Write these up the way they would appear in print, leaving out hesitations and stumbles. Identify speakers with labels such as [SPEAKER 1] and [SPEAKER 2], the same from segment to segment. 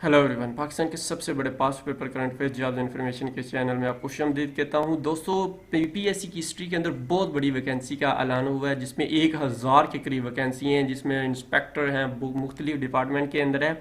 [SPEAKER 1] Hello everyone, Pakistan के सबसे बड़े पास पेपर करंट अफेयर्स ज़्यादा इन्फॉर्मेशन के चैनल में आपको खुशामदीद कहता हूं। दोस्तों, पीपीएससी की हिस्ट्री के अंदर बहुत बड़ी वैकेंसी का ऐलान हुआ है, जिसमें 1000 के करीब वैकेंसी हैं, जिसमें इंस्पेक्टर हैं, मुख्तलिफ डिपार्टमेंट के अंदर है।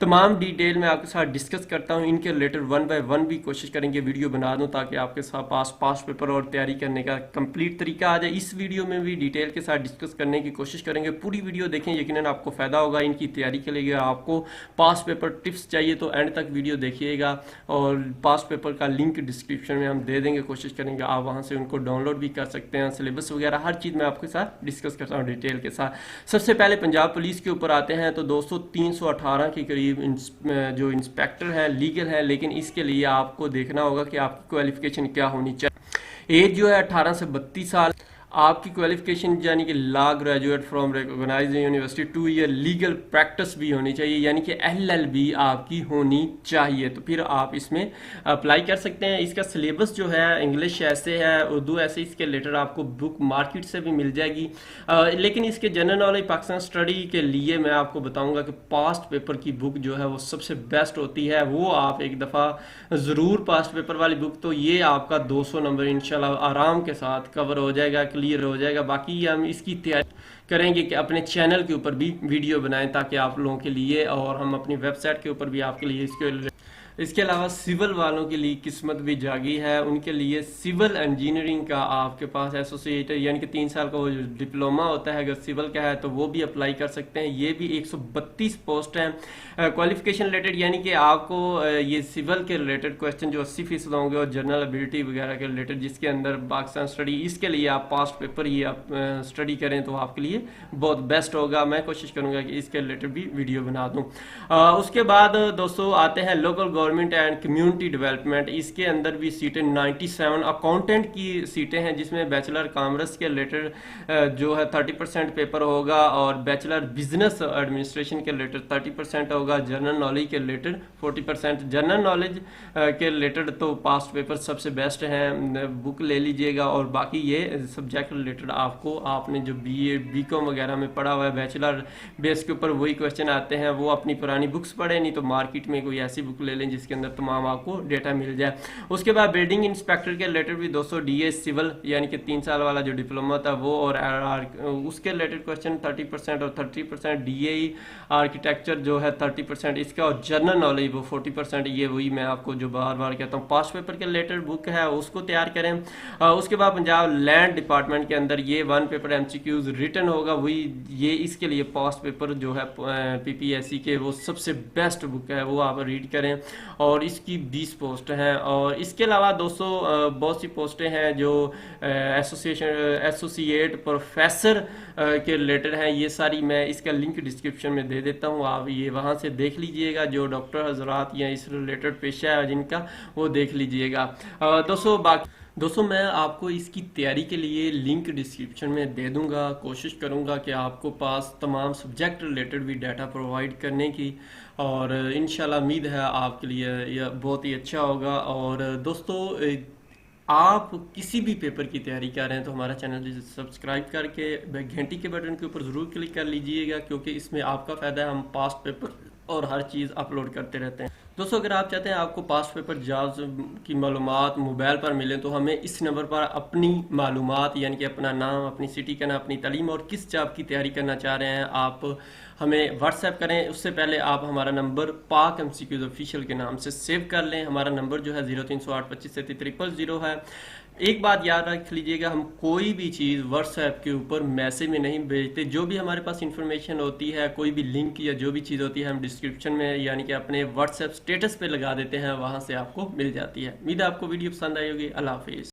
[SPEAKER 1] तमाम डिटेल में आपके साथ डिस्कस करता हूं। इनके रिलेटेड वन बाय वन भी कोशिश करेंगे वीडियो बना दूं, ताकि आपके साथ पास पेपर और तैयारी करने का कंप्लीट तरीका आ जाए। इस वीडियो में भी डिटेल के साथ डिस्कस करने की कोशिश करेंगे। पूरी वीडियो देखें, यकीनन आपको फ़ायदा होगा इनकी तैयारी के लिए। आपको पास पेपर टिप्स चाहिए तो एंड तक वीडियो देखिएगा, और पास पेपर का लिंक डिस्क्रिप्शन में हम दे देंगे। कोशिश करेंगे आप वहां से उनको डाउनलोड भी कर सकते हैं। सिलेबस वगैरह हर चीज़ मैं आपके साथ डिस्कस करता हूँ डिटेल के साथ। सबसे पहले पंजाब पुलिस के ऊपर आते हैं। तो दोस्तों, 318 के करीब जो इंस्पेक्टर है लीगल है, लेकिन इसके लिए आपको देखना होगा कि आपकी क्वालिफिकेशन क्या होनी चाहिए। एज जो है 18 से 32 साल। आपकी क्वालिफिकेशन यानी कि law graduate from recognised university, 2 year legal practice भी होनी चाहिए, यानी कि एलएलबी आपकी होनी चाहिए। तो फिर आप इसमें अप्लाई कर सकते हैं। इसका सिलेबस जो है इंग्लिश ऐसे है, उर्दू ऐसे। इसके लेटर आपको बुक मार्केट से भी मिल जाएगी। लेकिन इसके जनरल नॉलेज पाकिस्तान स्टडी के लिए मैं आपको बताऊंगा कि पास्ट पेपर की बुक जो है वो सबसे बेस्ट होती है। वो आप एक दफ़ा ज़रूर पास्ट पेपर वाली बुक, तो ये आपका 200 नंबर इंशाल्लाह आराम के साथ कवर हो जाएगा, क्लियर हो जाएगा। बाकी हम इसकी तैयारी करेंगे कि अपने चैनल के ऊपर भी वीडियो बनाएं, ताकि आप लोगों के लिए, और हम अपनी वेबसाइट के ऊपर भी आपके लिए इसके अलावा सिविल वालों के लिए किस्मत भी जागी है। उनके लिए सिविल इंजीनियरिंग का आपके पास एसोसिएट यानी कि 3 साल का वो डिप्लोमा होता है, अगर सिविल का है तो वो भी अप्लाई कर सकते हैं। ये भी 132 पोस्ट हैं। क्वालिफिकेशन रिलेटेड यानी कि आपको ये सिविल के रिलेटेड क्वेश्चन जो 80% होंगे, और जनरल एबिलिटी वगैरह के रिलेटेड, जिसके अंदर पाकिस्तान स्टडी, इसके लिए आप पास्ट पेपर ही आप स्टडी करें तो आपके लिए बहुत बेस्ट होगा। मैं कोशिश करूँगा कि इसके रिलेटेड भी वीडियो बना दूँ। उसके बाद दोस्तों आते हैं local government and community development. इसके अंदर भी सीटें 97 अकाउंटेंट की सीटें हैं, जिसमें बैचलर कॉमर्स के रिलेटेड जो है 30% पेपर होगा, और बैचलर बिजनेस एडमिनिस्ट्रेशन के रिलेटेड 30% होगा। जनरल नॉलेज के रिलेटेड 40%। जनरल नॉलेज के रिलेटेड तो पास्ट पेपर सबसे बेस्ट हैं, बुक ले लीजिएगा। और बाकी ये सब्जेक्ट रिलेटेड आपको, आपने जो बीए बीकॉम वगैरह में पढ़ा हुआ है, बैचलर बेस के ऊपर वही क्वेश्चन आते हैं। वो अपनी पुरानी बुक्स पढ़े, नहीं तो मार्केट में कोई ऐसी बुक ले लें जिसके अंदर तमाम आपको डेटा मिल जाए। उसके बाद बिल्डिंग इंस्पेक्टर के रिलेटेड भी दोस्तों डीए सिविल यानी कि 3 साल वाला जो डिप्लोमा था वो, और उसके रिलेटेड क्वेश्चन 30% और 30% डीए आर्किटेक्चर जो है 30% इसका, और जनरल नॉलेज वो 40%। ये वही मैं आपको जो बार बार कहता हूँ, पास्ट पेपर के रिलेटेड बुक है उसको तैयार करें। उसके बाद पंजाब लैंड डिपार्टमेंट के अंदर ये 1 पेपर एमसीक्यूज रिटन होगा, वही ये इसके लिए पास्ट पेपर जो है पीपीएससी के वो सबसे बेस्ट बुक है, वो आप रीड करें। और इसकी 20 पोस्ट हैं। और इसके अलावा दोस्तों बहुत सी पोस्टें हैं जो एसोसिएट प्रोफेसर के रिलेटेड हैं। ये सारी मैं इसका लिंक डिस्क्रिप्शन में दे देता हूँ, आप ये वहाँ से देख लीजिएगा। जो डॉक्टर हजरात या इस रिलेटेड पेशा है जिनका, वो देख लीजिएगा। दोस्तों मैं आपको इसकी तैयारी के लिए लिंक डिस्क्रिप्शन में दे दूंगा। कोशिश करूंगा कि आपको पास तमाम सब्जेक्ट रिलेटेड भी डाटा प्रोवाइड करने की, और इंशाल्लाह उम्मीद है आपके लिए यह बहुत ही अच्छा होगा। और दोस्तों, आप किसी भी पेपर की तैयारी कर रहे हैं तो हमारा चैनल सब्सक्राइब करके घंटी के बटन के ऊपर ज़रूर क्लिक कर लीजिएगा, क्योंकि इसमें आपका फ़ायदा है। हम पास्ट पेपर और हर चीज़ अपलोड करते रहते हैं। दोस्तों, अगर आप चाहते हैं आपको पास्ट पेपर जॉब्स की मालूमात मोबाइल पर मिले, तो हमें इस नंबर पर अपनी मालूमात यानी कि अपना नाम, अपनी सिटी का नाम, अपनी तालीम और किस जॉब की तैयारी करना चाह रहे हैं, आप हमें व्हाट्सएप करें। उससे पहले आप हमारा नंबर पाक एमसीक्यूज ऑफिशियल के नाम से सेव कर लें। हमारा नंबर जो है 0308 25 33 000 है। एक बात याद रख लीजिएगा, हम कोई भी चीज़ व्हाट्सएप के ऊपर मैसेज में नहीं भेजते। जो भी हमारे पास इंफॉर्मेशन होती है, कोई भी लिंक या जो भी चीज़ होती है, हम डिस्क्रिप्शन में यानी कि अपने व्हाट्सएप स्टेटस पे लगा देते हैं, वहाँ से आपको मिल जाती है। उम्मीद है आपको वीडियो पसंद आई होगी। अल्लाह हाफिज़।